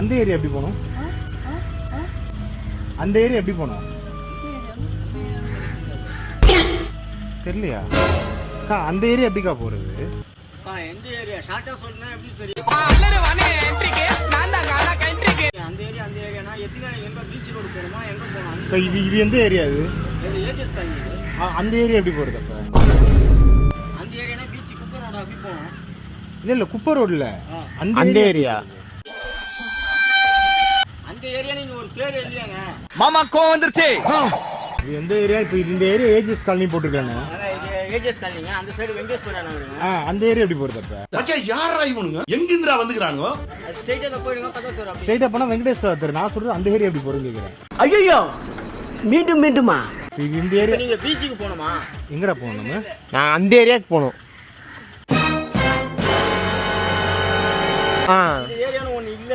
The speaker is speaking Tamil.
அந்த ஏரியா எப்படி போகணும்? அந்த ஏரியா எப்படி போகணும் தெரியலையா அக்கா? அந்த ஏரியா எப்படிக்கா போறது? எந்த ஏரியா ஷார்ட்டா சொன்னா எப்படி தெரியும்? அந்த ஏரியா அந்த ஏரியானா எத்தனை எங்க பீச் ரோடு போகணுமா எங்க போகணும்? இது எந்த ஏரியா? இது ஏஜஸ் காலனி. அந்த ஏரியா எப்படி போறது? அப்ப அந்த ஏரியானா பீச் குப்பர் ரோடு அப்படி போகணும். இல்ல குப்பை ரோடுல அந்த ஏரியா. அந்த ஏரியா நீங்க ஒரு பேர் இல்லையாங்க மாமா கோவம் வந்துருச்சு. இது எந்த ஏரியா? இப்போ இந்த ஏரியா ஏஜஸ் காலனி போட்டுருக்கானே. ஏஜஸ் காலனிங்க. அந்த சைடு வெங்கடேஸ்வரன் வருங்க. அந்த ஏரியா எப்படி போறது? அப்ப மச்சான் யாரா இவனுங்க எங்கிந்திரா வந்துக்கறானுங்க? ஸ்ட்ரைட்டா போயிடுங்க பக்கத்துல. ஸ்ட்ரைட்டா போனா வெங்கடேஸ்வரர் தெரு. நான் சொல்றது அந்த ஏரியா எப்படி போறேன்னு கேக்குறேன். ஐயோ மீண்டும் மீண்டுமா? இந்த ஏரியா நீங்க பீச்சுக்கு போணுமா? எங்கடா போகணும் நம்ம? நான் அந்த ஏரியாக்கு போகணும். இந்த ஏரியான்னு ஒண்ணு இல்ல.